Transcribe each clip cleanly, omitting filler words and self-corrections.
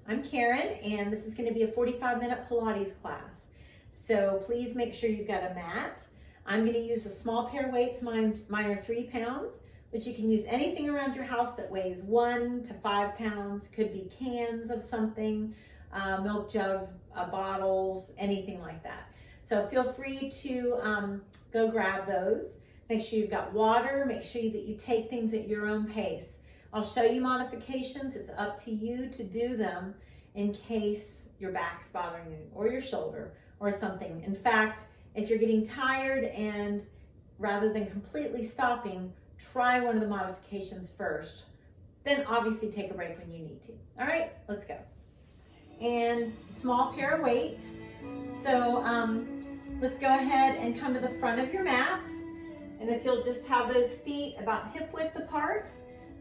I'm Karen, and this is going to be a 45-minute Pilates class. So please make sure you've got a mat. I'm going to use a small pair of weights. Mine are 3 pounds, but you can use anything around your house that weighs 1 to 5 pounds. Could be cans of something, milk jugs, bottles, anything like that. So feel free to go grab those. Make sure you've got water. Make sure that you take things at your own pace. I'll show you modifications. It's up to you to do them in case your back's bothering you or your shoulder or something. In fact, if you're getting tired and rather than completely stopping, try one of the modifications first. Then obviously take a break when you need to. All right, let's go. And small pair of weights. So let's go ahead and come to the front of your mat. And if you'll just have those feet about hip width apart,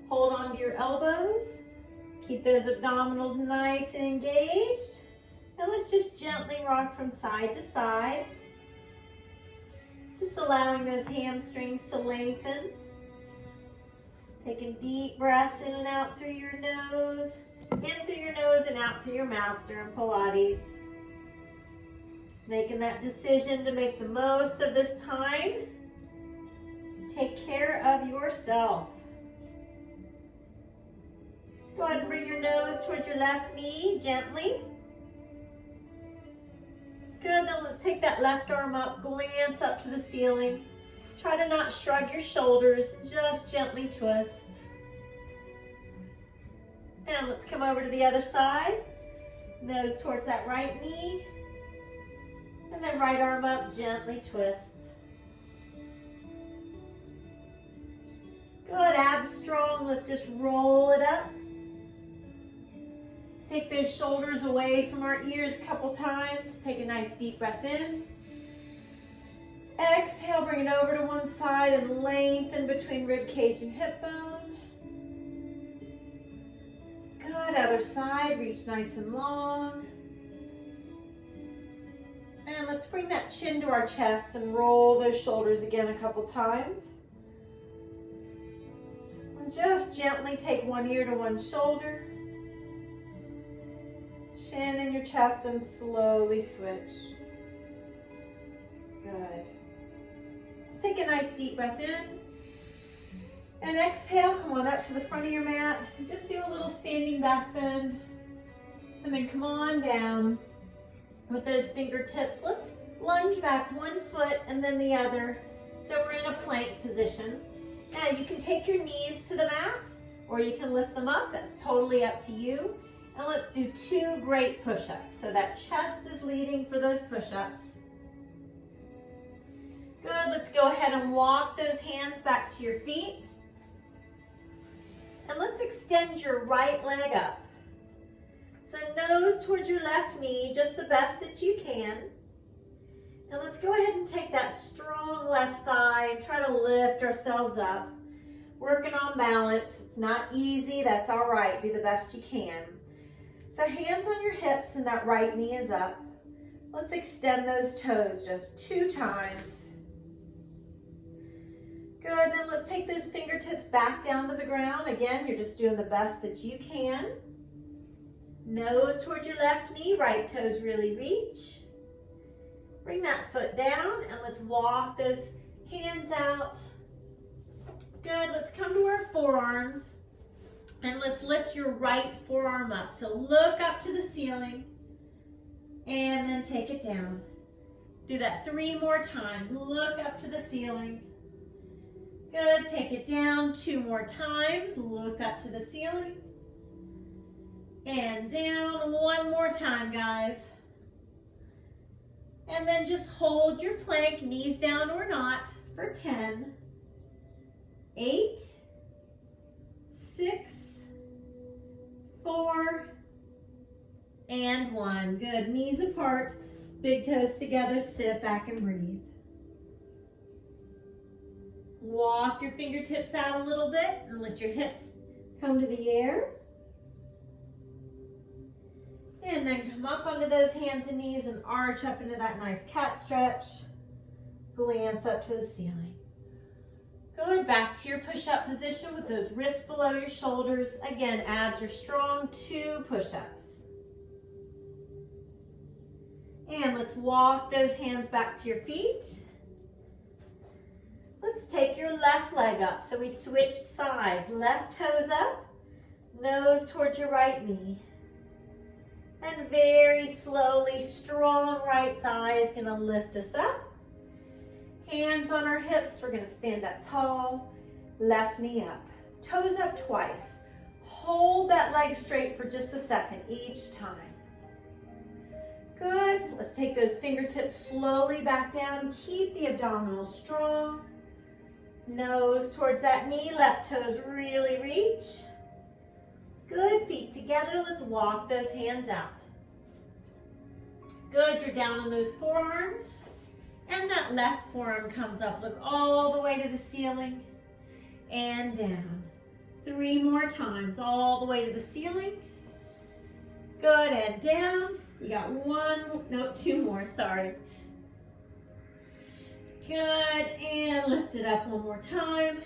hold on to your elbows. Keep those abdominals nice and engaged. And let's just gently rock from side to side. Just allowing those hamstrings to lengthen. Taking deep breaths in and out through your nose. In through your nose and out through your mouth during Pilates. Just making that decision to make the most of this time. Take care of yourself. Let's go ahead and bring your nose towards your left knee gently. Good, then let's take that left arm up, glance up to the ceiling. Try to not shrug your shoulders, just gently twist. And let's come over to the other side. Nose towards that right knee. And then right arm up, gently twist. Good, abs strong. Let's just roll it up. Let's take those shoulders away from our ears a couple times. Take a nice deep breath in. Exhale, bring it over to one side and lengthen between rib cage and hip bone. Good, other side, reach nice and long. And let's bring that chin to our chest and roll those shoulders again a couple times. Just gently take one ear to one shoulder. Chin in your chest and slowly switch. Good. Let's take a nice deep breath in. And exhale, come on up to the front of your mat. Just do a little standing back bend. And then come on down with those fingertips. Let's lunge back one foot and then the other. So we're in a plank position. Now you can take your knees to the mat or you can lift them up. That's totally up to you. And let's do 2 great push-ups. So that chest is leading for those push-ups. Good, let's go ahead and walk those hands back to your feet. And let's extend your right leg up. So nose towards your left knee, just the best that you can. And let's go ahead and take that strong left thigh and try to lift ourselves up. Working on balance. It's not easy. That's all right. Do the best you can. So hands on your hips and that right knee is up. Let's extend those toes just 2 times. Good. Then let's take those fingertips back down to the ground. Again, you're just doing the best that you can. Nose towards your left knee. Right toes really reach. Bring that foot down and let's walk those hands out. Good, let's come to our forearms and let's lift your right forearm up. So look up to the ceiling and then take it down. Do that 3 more times. Look up to the ceiling. Good, take it down 2 more times. Look up to the ceiling. And down 1 more time, guys. And then just hold your plank, knees down or not, for 10, 8, 6, 4, and 1. Good, knees apart, big toes together, sit back and breathe. Walk your fingertips out a little bit and let your hips come to the air. And then come up onto those hands and knees and arch up into that nice cat stretch. Glance up to the ceiling. Good, back to your push-up position with those wrists below your shoulders. Again, abs are strong, 2 push-ups. And let's walk those hands back to your feet. Let's take your left leg up. So we switched sides. Left toes up, nose towards your right knee. And very slowly, strong right thigh is going to lift us up. Hands on our hips, we're going to stand up tall. Left knee up. Toes up twice. Hold that leg straight for just a second each time. Good. Let's take those fingertips slowly back down. Keep the abdominals strong. Nose towards that knee. Left toes really reach. Good. Feet together. Let's walk those hands out. Good. You're down on those forearms. And that left forearm comes up. Look all the way to the ceiling. And down. 3 more times. All the way to the ceiling. Good. And down. You got 2 more, sorry. Good, and lift it up one more time.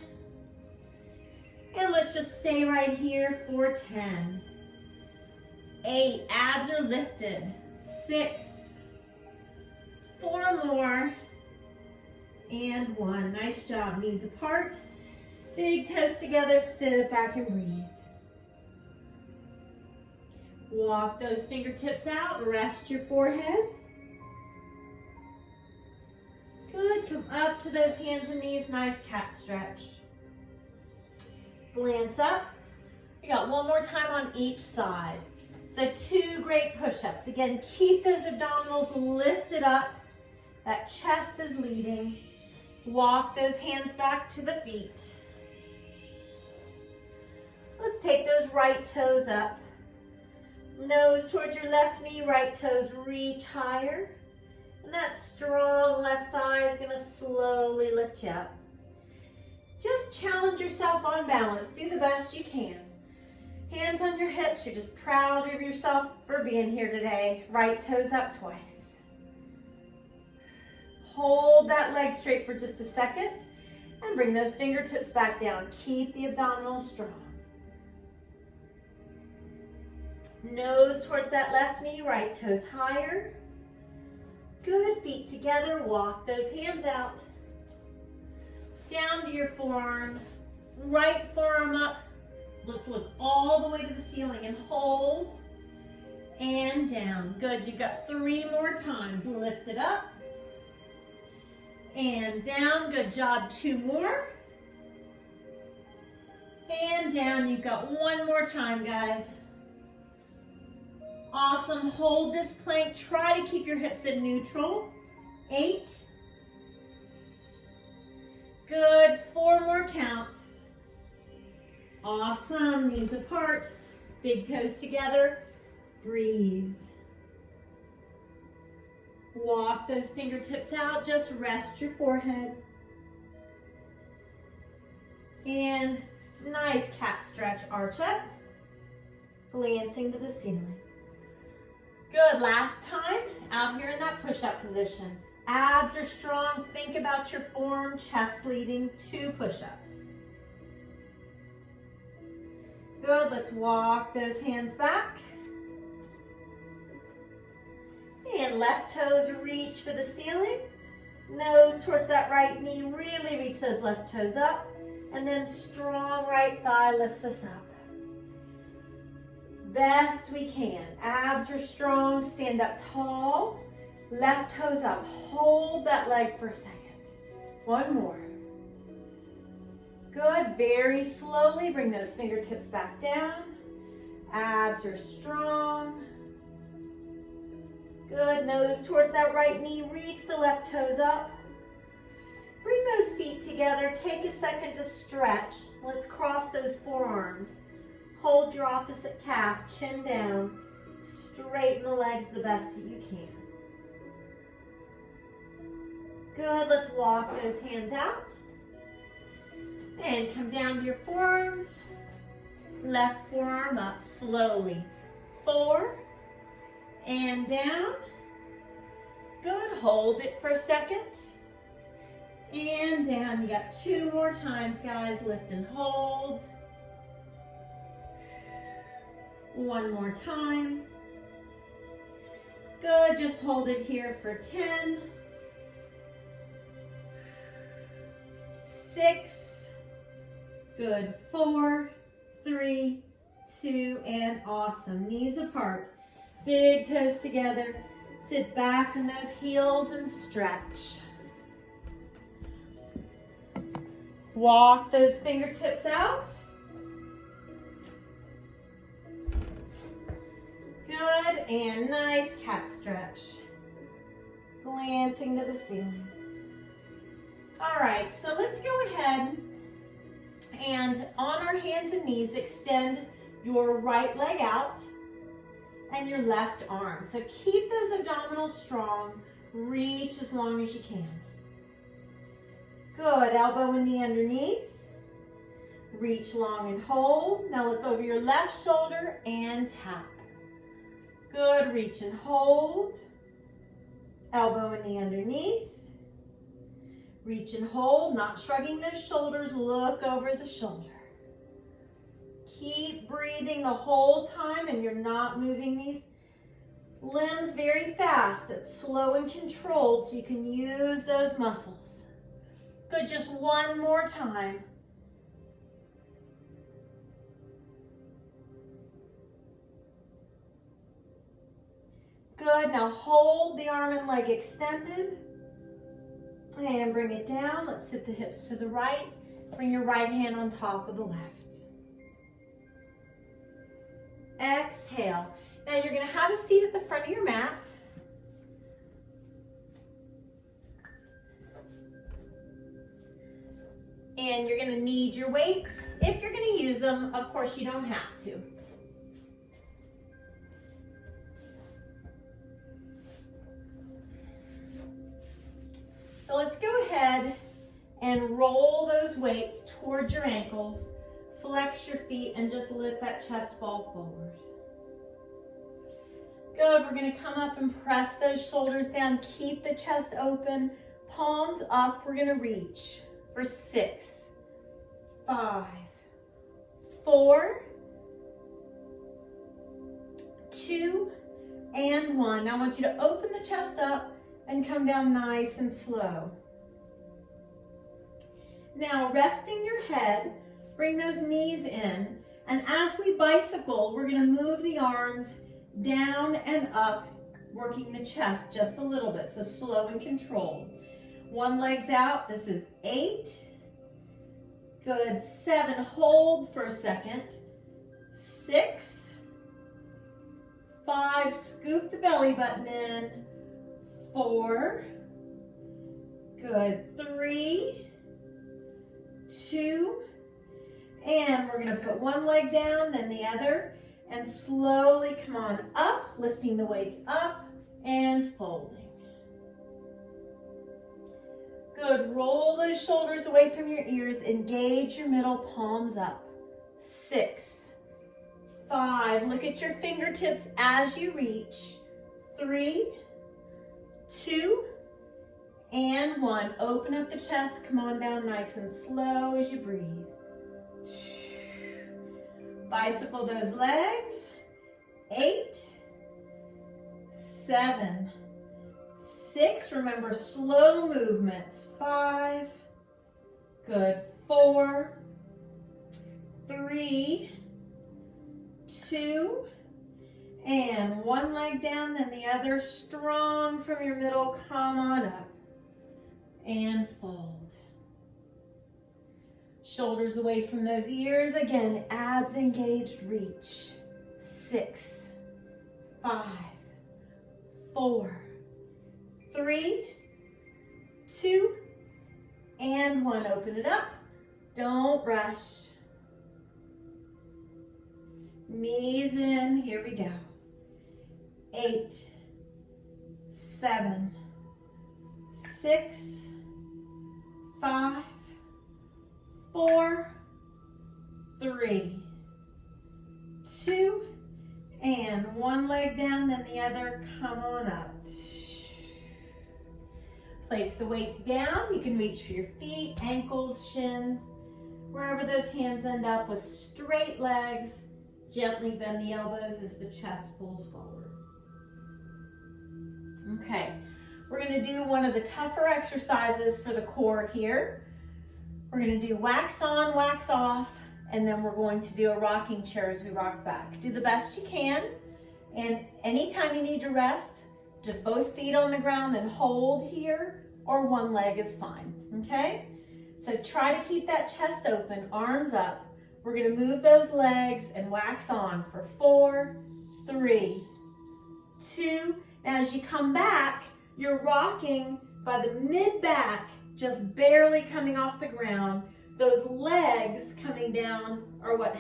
And let's just stay right here for 10. 8, abs are lifted. 6, 4 more, and 1. Nice job, knees apart. Big toes together, sit it back and breathe. Walk those fingertips out, rest your forehead. Good, come up to those hands and knees, nice cat stretch. Glance up. We got 1 more time on each side. So 2 great push-ups. Again, keep those abdominals lifted up. That chest is leading. Walk those hands back to the feet. Let's take those right toes up. Nose towards your left knee, right toes reach higher. And that strong left thigh is going to slowly lift you up. Just challenge yourself on balance. Do the best you can. Hands on your hips. You're just proud of yourself for being here today. Right toes up twice. Hold that leg straight for just a second and bring those fingertips back down. Keep the abdominals strong. Nose towards that left knee, right toes higher. Good, feet together, walk those hands out. Down to your forearms, right forearm up. Let's look all the way to the ceiling and hold. And down, good, you've got 3 more times. Lift it up. And down, good job, 2 more. And down, you've got 1 more time, guys. Awesome, hold this plank. Try to keep your hips in neutral. 8. Good, 4 more counts. Awesome, knees apart, big toes together. Breathe. Walk those fingertips out, just rest your forehead. And nice cat stretch, arch up, glancing to the ceiling. Good, last time, out here in that push-up position. Abs are strong, think about your form, chest leading, 2 push-ups. Good, let's walk those hands back. And left toes reach for the ceiling. Nose towards that right knee, really reach those left toes up. And then strong right thigh lifts us up. Best we can. Abs are strong, stand up tall. Left toes up, hold that leg for a second. 1 more. Good, very slowly bring those fingertips back down. Abs are strong. Good, nose towards that right knee, reach the left toes up. Bring those feet together, take a second to stretch. Let's cross those forearms. Hold your opposite calf, chin down. Straighten the legs the best that you can. Good, let's walk those hands out. And come down to your forearms. Left forearm up slowly. 4, and down. Good, hold it for a second. And down, you got 2 more times, guys. Lift and hold. 1 more time. Good, just hold it here for 10, 6, good, 4, 3, 2, and awesome. Knees apart, big toes together. Sit back on those heels and stretch. Walk those fingertips out. Good, and nice cat stretch. Glancing to the ceiling. All right, so let's go ahead and on our hands and knees, extend your right leg out and your left arm. So keep those abdominals strong. Reach as long as you can. Good, elbow and knee underneath. Reach long and hold. Now look over your left shoulder and tap. Good, reach and hold. Elbow and knee underneath. Reach and hold, not shrugging those shoulders. Look over the shoulder. Keep breathing the whole time, and you're not moving these limbs very fast. It's slow and controlled so you can use those muscles. Good, just one more time. Good, now hold the arm and leg extended. And bring it down. Let's sit the hips to the right. Bring your right hand on top of the left. Exhale. Now you're going to have a seat at the front of your mat. And you're going to need your weights. If you're going to use them, of course you don't have to. So let's go ahead and roll those weights towards your ankles. Flex your feet and just let that chest fall forward. Good, we're gonna come up and press those shoulders down. Keep the chest open, palms up. We're gonna reach for 6, 5, 4, 2, and 1. Now I want you to open the chest up and come down nice and slow. Now, resting your head, bring those knees in, and as we bicycle, we're gonna move the arms down and up, working the chest just a little bit, so slow and controlled. One leg's out, this is 8. Good, 7, hold for a second. 6, 5, scoop the belly button in. 4, good, 3, 2, and we're gonna put one leg down, then the other, and slowly come on up, lifting the weights up and folding. Good, roll those shoulders away from your ears, engage your middle, palms up. 6, 5, look at your fingertips as you reach. 3, 2, and 1. Open up the chest, come on down nice and slow as you breathe. Bicycle those legs. 8, 7, 6, remember slow movements. 5, good, 4, 3, 2, and one leg down, then the other, strong from your middle, come on up and fold. Shoulders away from those ears. Again, abs engaged, reach. 6, 5, 4, 3, 2, and 1. Open it up. Don't rush. Knees in, here we go. 8, 7, 6, 5, 4, 3, 2, and one leg down, then the other, come on up. Place the weights down. You can reach for your feet, ankles, shins, wherever those hands end up with straight legs. Gently bend the elbows as the chest pulls forward. Okay, we're gonna do one of the tougher exercises for the core here. We're gonna do wax on, wax off, and then we're going to do a rocking chair as we rock back. Do the best you can, and anytime you need to rest, just both feet on the ground and hold here, or one leg is fine, okay? So try to keep that chest open, arms up. We're gonna move those legs and wax on for 4, 3, 2. Now as you come back, you're rocking by the mid-back, just barely coming off the ground. Those legs coming down are what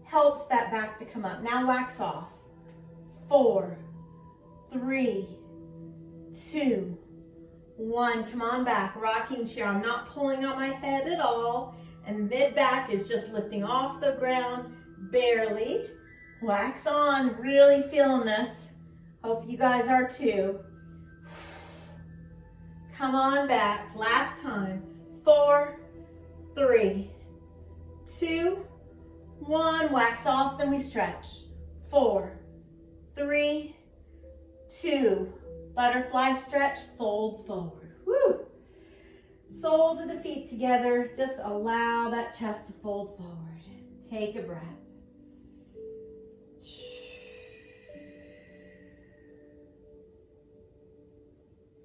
helps that back to come up. Now wax off. 4, 3, 2, 1. Come on back, rocking chair. I'm not pulling out my head at all. And mid-back is just lifting off the ground, barely. Wax on, really feeling this. Hope you guys are too. Come on back, last time. 4, 3, 2, 1. Wax off, then we stretch. 4, 3, 2. Butterfly stretch, fold forward. Woo! Soles of the feet together. Just allow that chest to fold forward. Take a breath.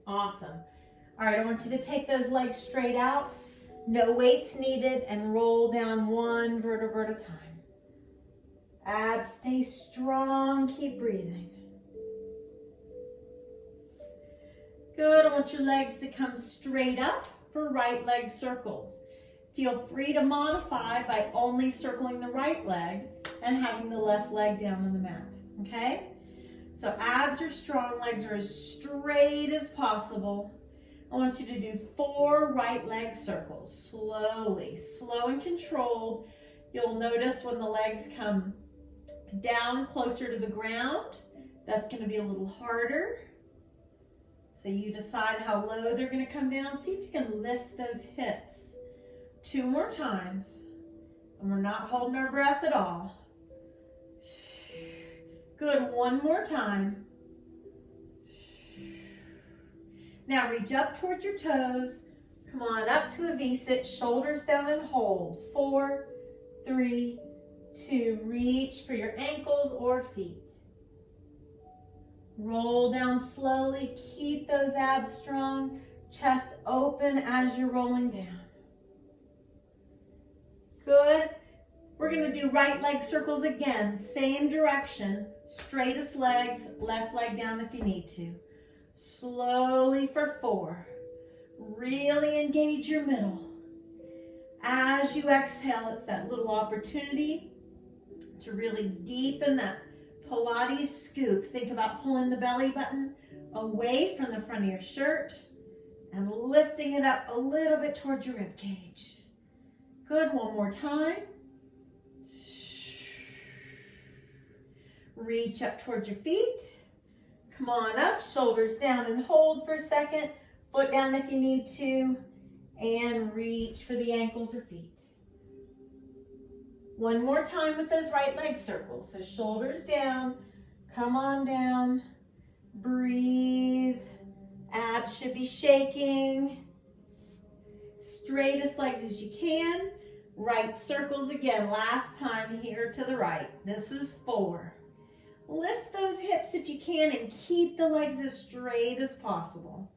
Awesome. All right, I want you to take those legs straight out. No weights needed, and roll down one vertebra at a time. Abs stay strong. Keep breathing. Good. I want your legs to come straight up for right leg circles. Feel free to modify by only circling the right leg and having the left leg down on the mat, okay? So abs are strong, legs are as straight as possible. I want you to do 4 right leg circles, slowly, slow and controlled. You'll notice when the legs come down closer to the ground, that's gonna be a little harder. So you decide how low they're gonna come down. See if you can lift those hips. 2 more times. And we're not holding our breath at all. Good, 1 more time. Now reach up toward your toes. Come on up to a V-sit, shoulders down and hold. 4, 3, 2, reach for your ankles or feet. Roll down slowly, keep those abs strong, chest open as you're rolling down. Good. We're gonna do right leg circles again, same direction, straightest legs, left leg down if you need to. Slowly for 4. Really engage your middle. As you exhale, it's that little opportunity to really deepen that Pilates scoop. Think about pulling the belly button away from the front of your shirt and lifting it up a little bit towards your rib cage. Good, 1 more time. Reach up towards your feet. Come on up, shoulders down and hold for a second. Foot down if you need to. And reach for the ankles or feet. 1 more time with those right leg circles. So shoulders down, come on down, breathe. Abs should be shaking. Straightest legs as you can. Right circles again, last time here to the right. This is 4. Lift those hips if you can and keep the legs as straight as possible.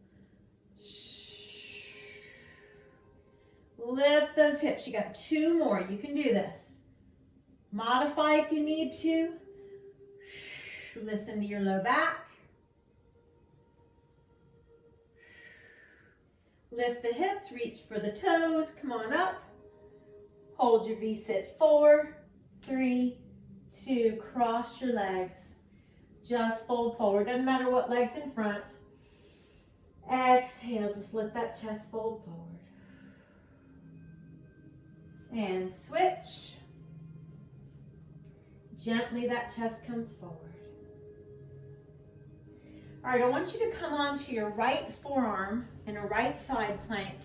Lift those hips. You got 2 more. You can do this. Modify if you need to. Listen to your low back. Lift the hips, reach for the toes. Come on up. Hold your V-sit. 4, 3, 2. Cross your legs. Just fold forward. Doesn't matter what leg's in front. Exhale. Just let that chest fold forward. And switch. Gently that chest comes forward. All right, I want you to come onto your right forearm in a right side plank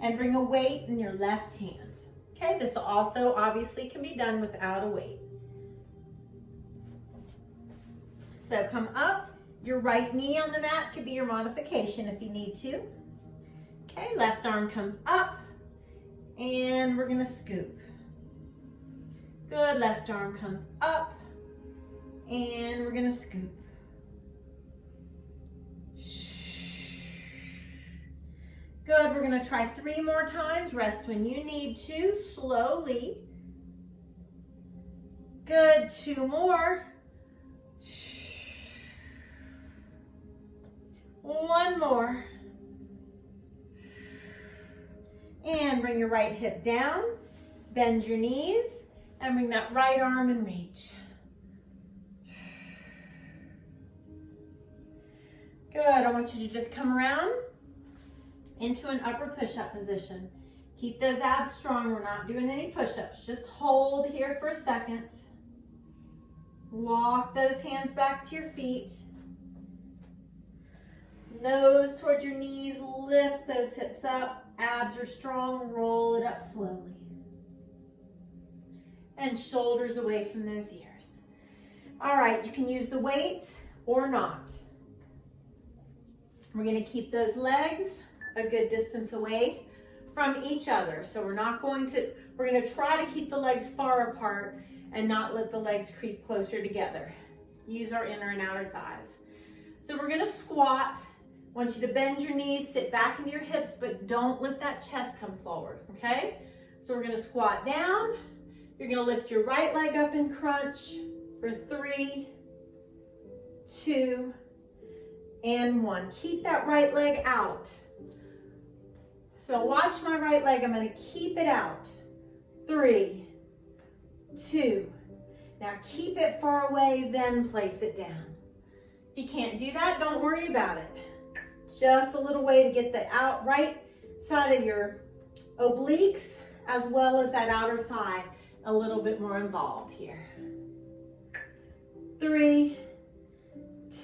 and bring a weight in your left hand. Okay, this also obviously can be done without a weight. So come up, Your right knee on the mat could be your modification if you need to. Okay, left arm comes up, and we're gonna scoop. Good, left arm comes up, and we're gonna scoop. Good, we're gonna try 3 more times. Rest when you need to, slowly. Good, 2 more. 1 more. And bring your right hip down, bend your knees, and bring that right arm and reach. Good, I want you to just come around into an upper push-up position. Keep those abs strong. We're not doing any push-ups. Just hold here for a second. Walk those hands back to your feet. Nose towards your knees. Lift those hips up. Abs are strong. Roll it up slowly. And shoulders away from those ears. All right, you can use the weights or not. We're going to keep those legs a good distance away from each other. So we're going to try to keep the legs far apart and not let the legs creep closer together. Use our inner and outer thighs. So we're going to squat. I want you to bend your knees, sit back into your hips, but don't let that chest come forward, okay? So we're going to squat down. You're going to lift your right leg up and crunch for 3, 2, and 1. Keep that right leg out. So watch my right leg. I'm going to keep it out. 3, 2. Now keep it far away, then place it down. If you can't do that, don't worry about it. It's just a little way to get the right side of your obliques as well as that outer thigh a little bit more involved here. 3,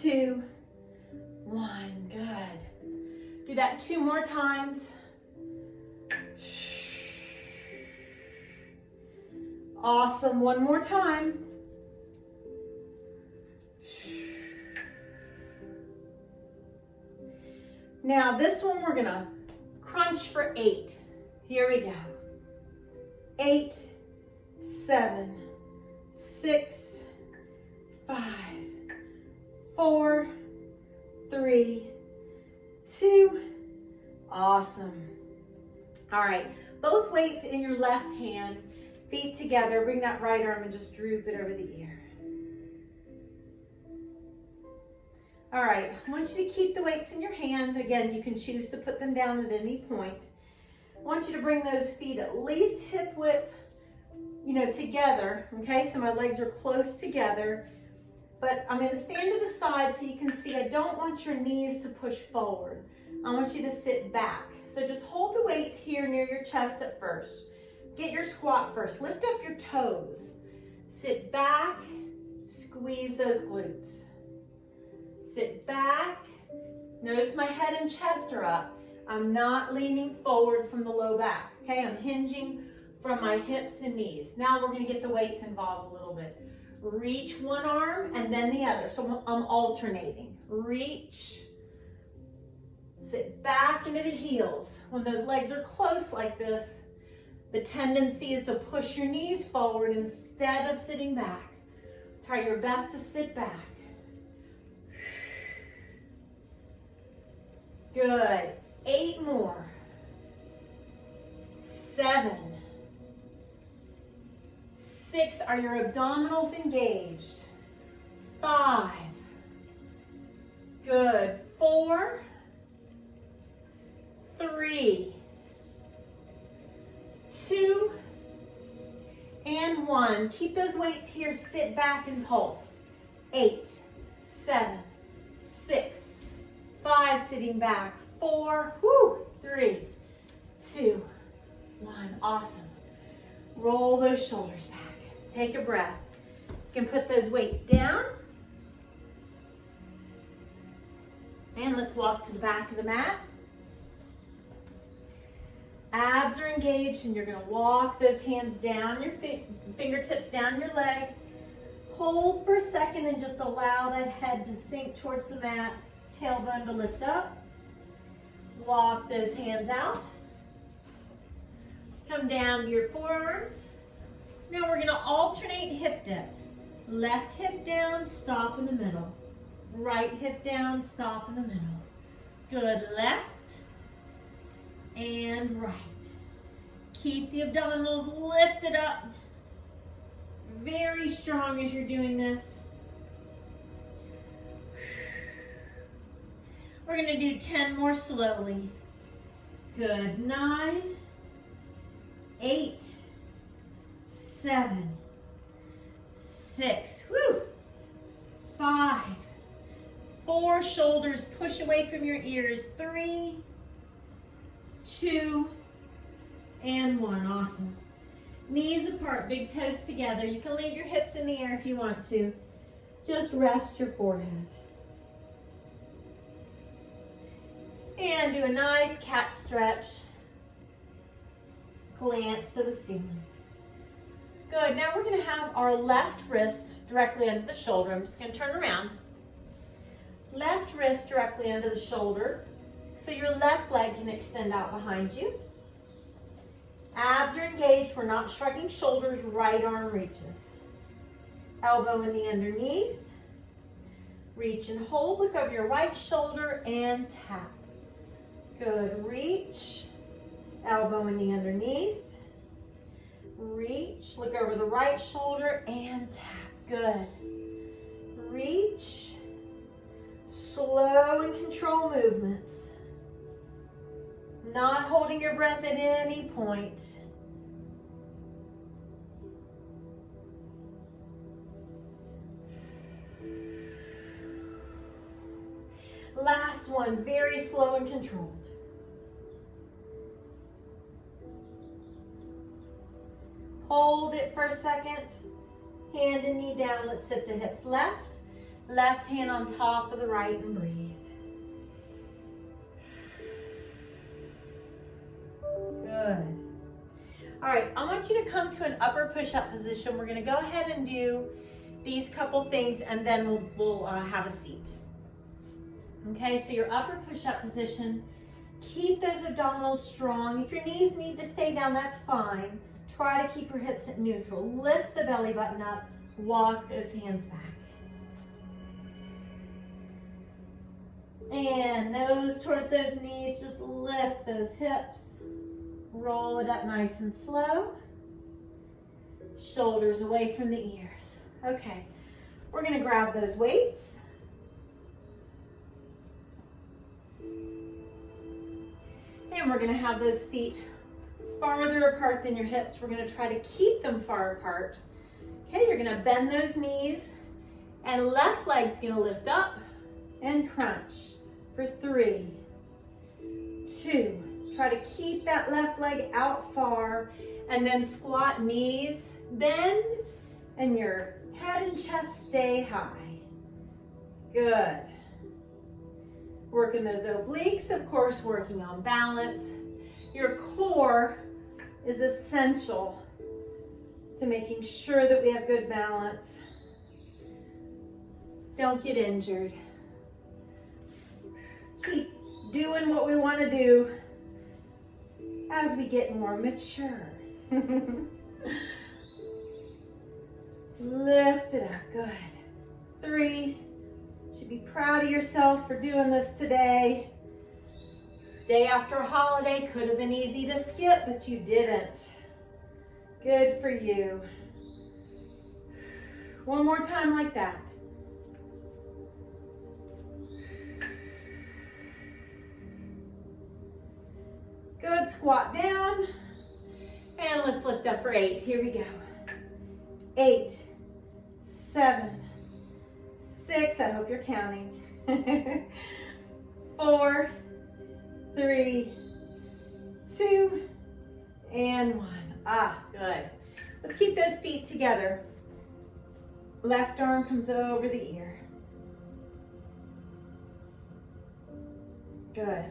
2, 1. Good. Do that 2 more times. Awesome. 1 more time. Now this one we're gonna crunch for 8. Here we go. 8, 7, 6, 5, 4, 3, 2. Awesome. All right, both weights in your left hand, feet together. Bring that right arm and just droop it over the ear. All right, I want you to keep the weights in your hand. Again, you can choose to put them down at any point. I want you to bring those feet at least hip width, together, okay? So my legs are close together, but I'm gonna stand to the side so you can see I don't want your knees to push forward. I want you to sit back. So just hold the weights here near your chest at first. Get your squat first. Lift up your toes. Sit back, squeeze those glutes. Sit back. Notice my head and chest are up. I'm not leaning forward from the low back. Okay, I'm hinging from my hips and knees. Now we're going to get the weights involved a little bit. Reach one arm and then the other. So I'm alternating. Reach. Sit back into the heels. When those legs are close like this, the tendency is to push your knees forward instead of sitting back. Try your best to sit back. Good. 8 more. 7. 6. Are your abdominals engaged? 5. Good. 4. 3. 2. And 1. Keep those weights here. Sit back and pulse. 8, 7, 6. 5, sitting back. 4, 3, 2, 1. Awesome. Roll those shoulders back. Take a breath. You can put those weights down. And let's walk to the back of the mat. Abs are engaged and you're going to walk those hands down, your fingertips down your legs. Hold for a second and just allow that head to sink towards the mat, tailbone to lift up. Walk those hands out. Come down to your forearms. Now we're gonna alternate hip dips. Left hip down, stop in the middle. Right hip down, stop in the middle. Good, left and right. Keep the abdominals lifted up. Very strong as you're doing this. We're gonna do 10 more slowly. Good, 9, 8, 7, 6, woo, 5, 4, shoulders push away from your ears, 3, 2, and 1, awesome. Knees apart, big toes together. You can leave your hips in the air if you want to. Just rest your forehead. And do a nice cat stretch. Glance to the ceiling. Good, now we're gonna have our left wrist directly under the shoulder. I'm just gonna turn around. Left wrist directly under the shoulder, so your left leg can extend out behind you. Abs are engaged, we're not shrugging shoulders, right arm reaches. Elbow and knee underneath. Reach and hold, look over your right shoulder and tap. Good, reach, elbow and knee underneath. Reach, look over the right shoulder and tap, good. Reach, slow and control movements. Not holding your breath at any point. Last one, very slow and controlled. Hold it for a second. Hand and knee down, let's sit the hips left. Left hand on top of the right and breathe. Good. All right, I want you to come to an upper push-up position. We're gonna go ahead and do these couple things and then we'll have a seat. Okay, so your upper push-up position, keep those abdominals strong. If your knees need to stay down, that's fine. Try to keep your hips at neutral. Lift the belly button up, walk those hands back. And nose towards those knees, just lift those hips. Roll it up nice and slow. Shoulders away from the ears. Okay, we're gonna grab those weights. And we're gonna have those feet farther apart than your hips. We're gonna try to keep them far apart. Okay, you're gonna bend those knees and left leg's gonna lift up and crunch for 3, 2. Try to keep that left leg out far and then squat knees, bend, and your head and chest stay high. Good. Working those obliques, of course, working on balance. Your core is essential to making sure that we have good balance. Don't get injured. Keep doing what we want to do as we get more mature. Lift it up, good. 3, should be proud of yourself for doing this today. Day after a holiday, could have been easy to skip, but you didn't. Good for you. One more time like that. Good, squat down. And let's lift up for 8. Here we go. 8, 7, 6, I hope you're counting. 4, 3, 2, and 1. Ah, good. Let's keep those feet together. Left arm comes over the ear. Good.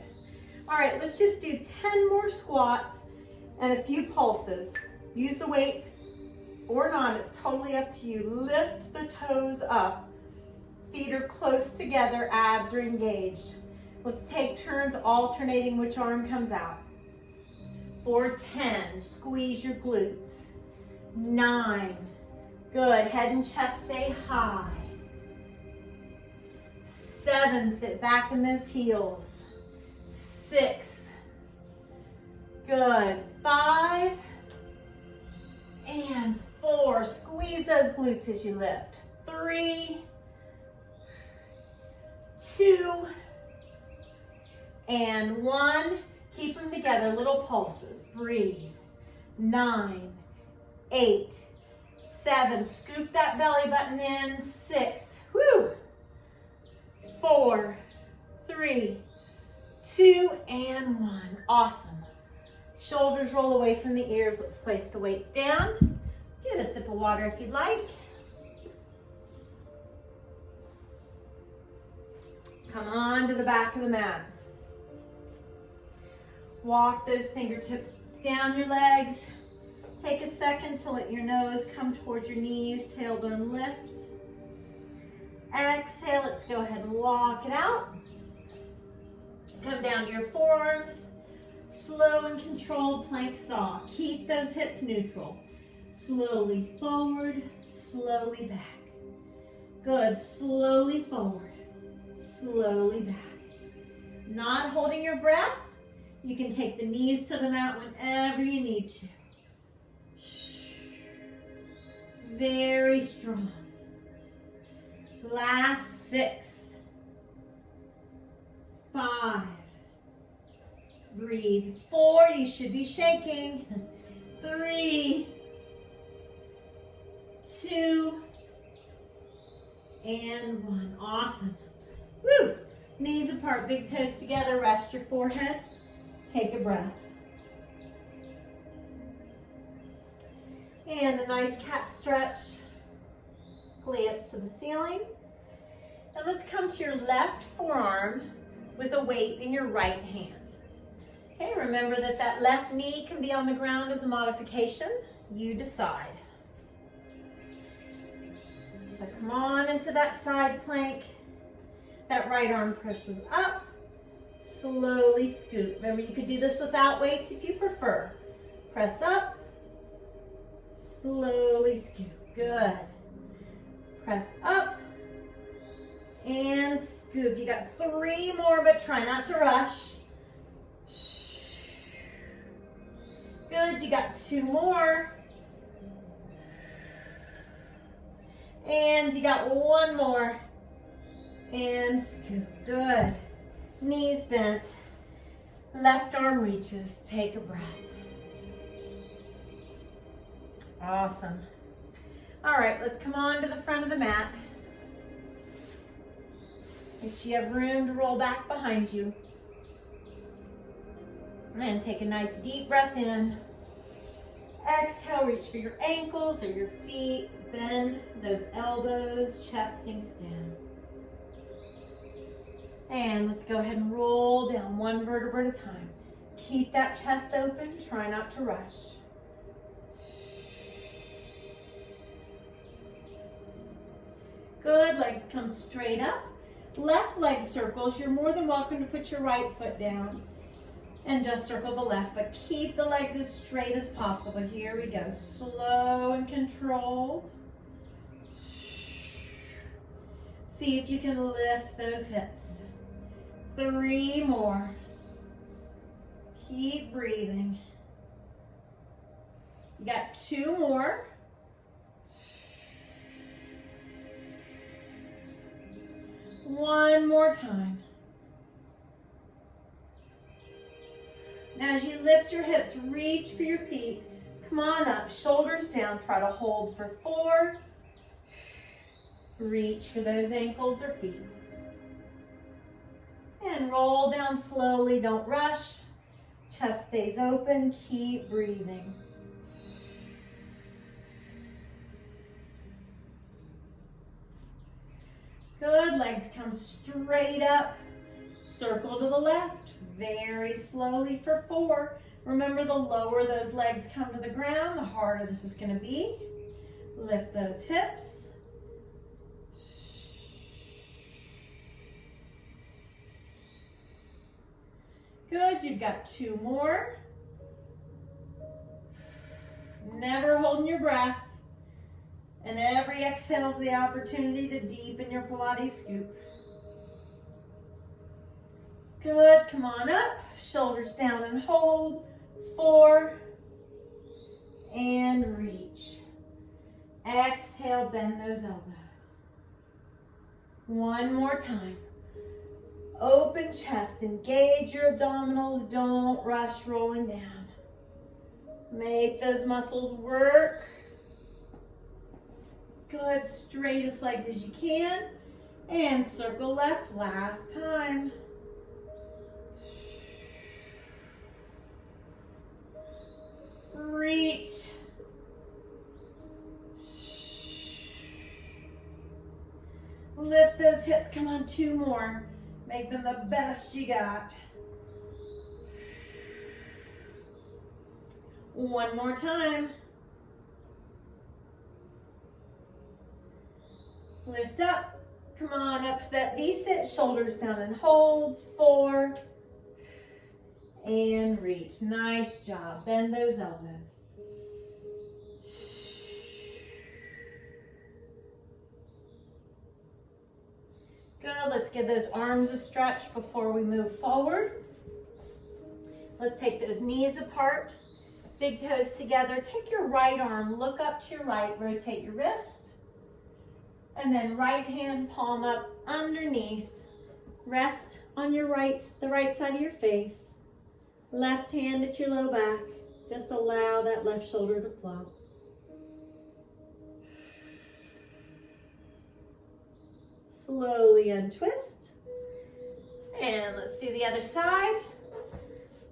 All right, let's just do 10 more squats and a few pulses. Use the weights or not, it's totally up to you. Lift the toes up. Feet are close together, abs are engaged. Let's take turns alternating which arm comes out. For 10, squeeze your glutes. 9, good, head and chest stay high. 7, sit back in those heels. 6, good, 5, and 4, squeeze those glutes as you lift. 3, 2, and 1. Keep them together, little pulses. Breathe. 9, 8, 7. Scoop that belly button in. 6. Woo. 4, 3, 2, and 1. Awesome. Shoulders roll away from the ears. Let's place the weights down. Get a sip of water if you'd like. Come on to the back of the mat. Walk those fingertips down your legs. Take a second to let your nose come towards your knees, tailbone lift. Exhale, let's go ahead and walk it out. Come down to your forearms. Slow and controlled plank saw. Keep those hips neutral. Slowly forward, slowly back. Good, slowly forward, slowly back. Not holding your breath. You can take the knees to the mat whenever you need to. Very strong. Last 6, 5. Breathe. 4, you should be shaking. 3, 2, and 1. Awesome. Woo! Knees apart, big toes together. Rest your forehead. Take a breath. And a nice cat stretch. Plants to the ceiling. And let's come to your left forearm with a weight in your right hand. Okay, remember that left knee can be on the ground as a modification. You decide. So come on into that side plank. That right arm presses up. Slowly scoop. Remember, you could do this without weights if you prefer. Press up. Slowly scoop. Good. Press up. And scoop. You got 3 more, but try not to rush. Good. You got 2 more. And you got 1 more. And scoop. Good. Knees bent. Left arm reaches. Take a breath. Awesome. All right, let's come on to the front of the mat. Make sure you have room to roll back behind you. And take a nice deep breath in. Exhale, reach for your ankles or your feet. Bend those elbows, chest sinks down. And let's go ahead and roll down 1 vertebra at a time. Keep that chest open, try not to rush. Good, legs come straight up. Left leg circles, you're more than welcome to put your right foot down and just circle the left, but keep the legs as straight as possible. Here we go, slow and controlled. See if you can lift those hips. 3 more. Keep breathing. You got 2 more. One more time. Now as you lift your hips, reach for your feet. Come on up, shoulders down. Try to hold for 4. Reach for those ankles or feet. And roll down slowly, don't rush. Chest stays open, keep breathing. Good, legs come straight up. Circle to the left, very slowly for 4. Remember, the lower those legs come to the ground, the harder this is gonna be. Lift those hips. Good, you've got 2 more. Never holding your breath. And every exhale is the opportunity to deepen your Pilates scoop. Good, come on up. Shoulders down and hold. 4. And reach. Exhale, bend those elbows. 1 more time. Open chest, engage your abdominals. Don't rush rolling down. Make those muscles work. Good, straightest legs as you can. And circle left, last time. Reach. Lift those hips, come on, 2 more. Make them the best you got. 1 more time. Lift up. Come on up to that V-sit. Shoulders down and hold. 4. And reach. Nice job. Bend those elbows. Good. Let's give those arms a stretch before we move forward. Let's take those knees apart. Big toes together. Take your right arm, look up to your right, rotate your wrist. And then right hand, palm up underneath. Rest on your right, the right side of your face. Left hand at your low back. Just allow that left shoulder to flow. Slowly untwist. And let's do the other side.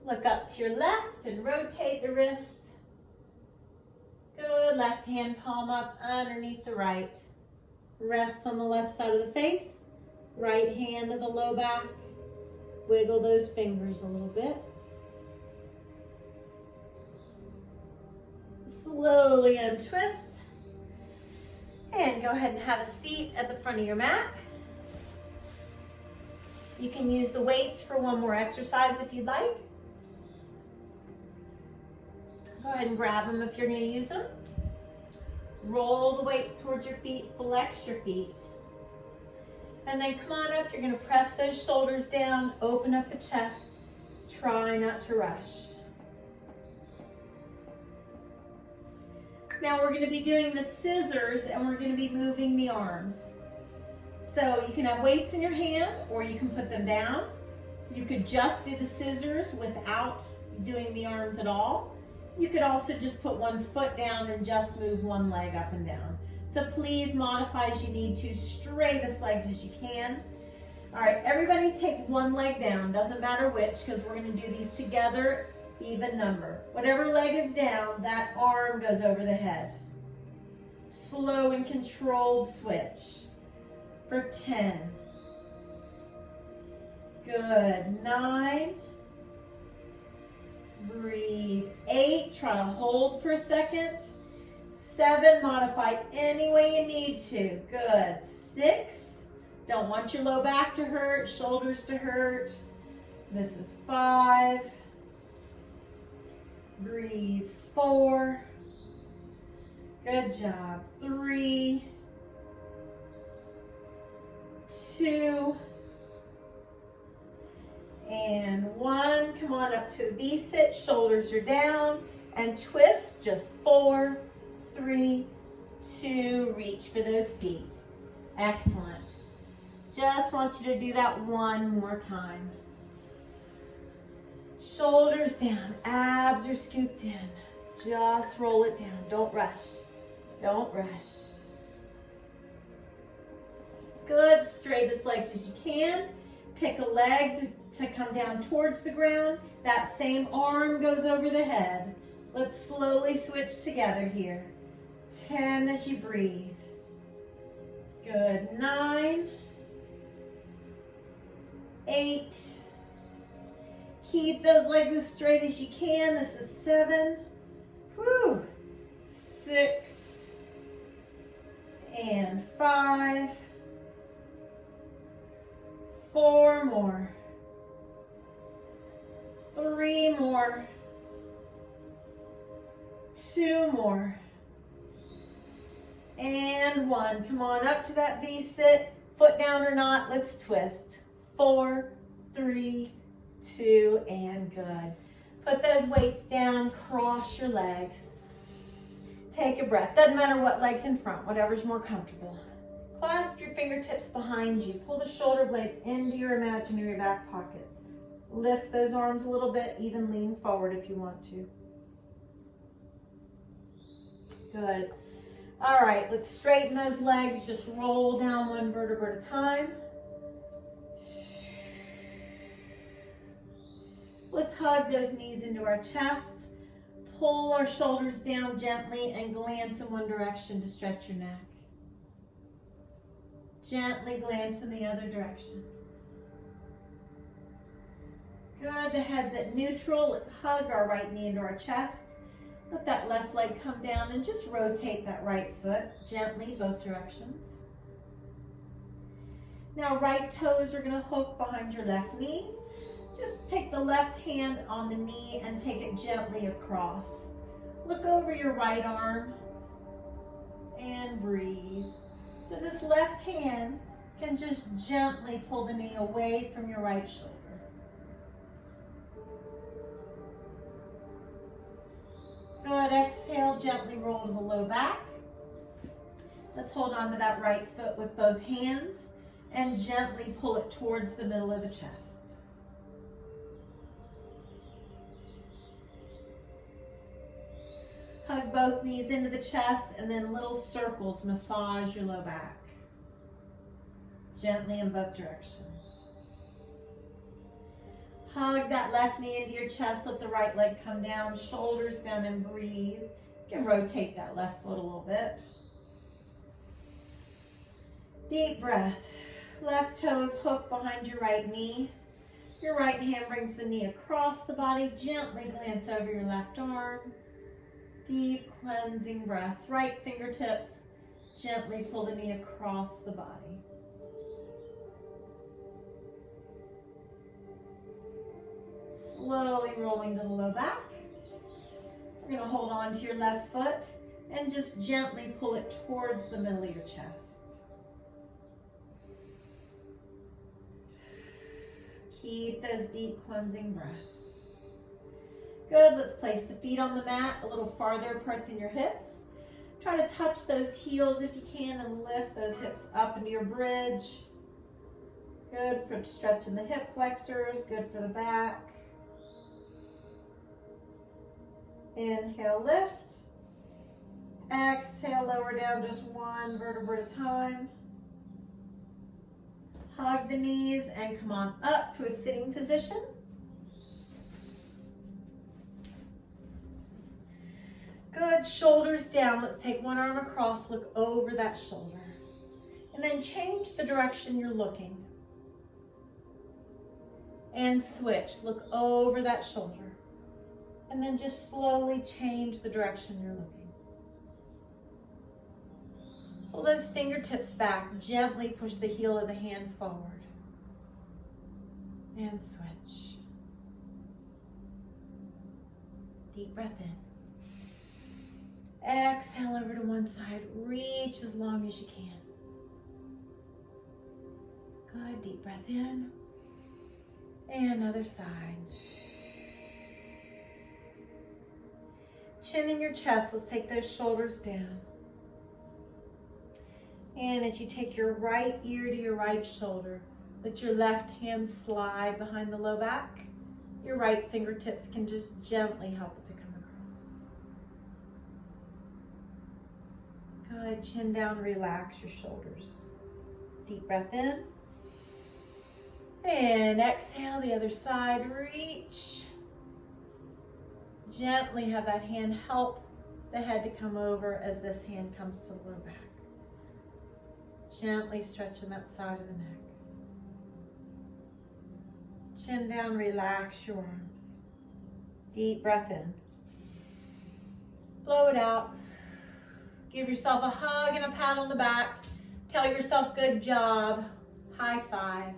Look up to your left and rotate the wrist. Good. Left hand palm up underneath the right. Rest on the left side of the face. Right hand to the low back. Wiggle those fingers a little bit. Slowly untwist. And go ahead and have a seat at the front of your mat. You can use the weights for one more exercise if you'd like. Go ahead and grab them if you're going to use them. Roll the weights towards your feet, flex your feet. And then come on up, you're going to press those shoulders down, open up the chest. Try not to rush. Now we're going to be doing the scissors and we're going to be moving the arms. So you can have weights in your hand or you can put them down. You could just do the scissors without doing the arms at all. You could also just put one foot down and just move one leg up and down. So please modify as you need to, straightest legs as you can. All right, everybody take one leg down, doesn't matter which, because we're going to do these together, even number. Whatever leg is down, that arm goes over the head. Slow and controlled switch for 10. Good, 9. Breathe, 8. Try to hold for a second. 7, modify any way you need to. Good, 6. Don't want your low back to hurt, shoulders to hurt. This is 5. Breathe, 4. Good job. 3, 2, and 1. Come on up to a V-sit. Shoulders are down and twist. Just 4, 3, 2. Reach for those feet. Excellent. Just want you to do that one more time. Shoulders down. Abs are scooped in. Just roll it down. Don't rush. Don't rush. Good. Straightest legs as you can. Pick a leg to come down towards the ground. That same arm goes over the head. Let's slowly switch together here. 10 as you breathe. Good. 9. 8. Keep those legs as straight as you can. This is 7. Whew. 6. And 5. 4 more. 3 more. 2 more. And 1. Come on up to that V-sit. Foot down or not, let's twist. 4, 3, 2, and good. Put those weights down, cross your legs. Take a breath. Doesn't matter what leg's in front, whatever's more comfortable. Clasp your fingertips behind you. Pull the shoulder blades into your imaginary back pockets. Lift those arms a little bit, even lean forward if you want to. Good. All right, let's straighten those legs. Just roll down one vertebra at a time. Let's hug those knees into our chest. Pull our shoulders down gently and glance in one direction to stretch your neck. Gently glance in the other direction. Good, the head's at neutral. Let's hug our right knee into our chest. Let that left leg come down and just rotate that right foot gently, both directions. Now right toes are gonna hook behind your left knee. Just take the left hand on the knee and take it gently across. Look over your right arm and breathe. So this left hand can just gently pull the knee away from your right shoulder. Good, exhale, gently roll to the low back. Let's hold on to that right foot with both hands and gently pull it towards the middle of the chest. Hug both knees into the chest and then little circles massage your low back. Gently in both directions. Hug that left knee into your chest, let the right leg come down, shoulders down, and breathe. You can rotate that left foot a little bit. Deep breath. Left toes hook behind your right knee. Your right hand brings the knee across the body. Gently glance over your left arm. Deep cleansing breaths. Right fingertips. Gently pull the knee across the body. Slowly rolling to the low back. We're going to hold on to your left foot and just gently pull it towards the middle of your chest. Keep those deep cleansing breaths. Good, let's place the feet on the mat a little farther apart than your hips. Try to touch those heels if you can and lift those hips up into your bridge. Good for stretching the hip flexors, good for the back. Inhale, lift. Exhale, lower down just one vertebra at a time. Hug the knees and come on up to a sitting position. Good, shoulders down. Let's take one arm across, look over that shoulder. And then change the direction you're looking. And switch, look over that shoulder. And then just slowly change the direction you're looking. Pull those fingertips back. Gently push the heel of the hand forward. And switch. Deep breath in. Exhale over to one side. Reach as long as you can. Good. Deep breath in. And other side. Chin in your chest. Let's take those shoulders down. And as you take your right ear to your right shoulder, let your left hand slide behind the low back. Your right fingertips can just gently help it to come across. Good. Chin down, relax your shoulders. Deep breath in. And exhale, the other side, reach. Gently have that hand help the head to come over as this hand comes to the low back. Gently stretching that side of the neck. Chin down, relax your arms. Deep breath in. Blow it out. Give yourself a hug and a pat on the back. Tell yourself good job. High five.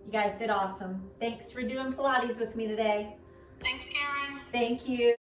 You guys did awesome. Thanks for doing Pilates with me today. Thanks, Karen. Thank you.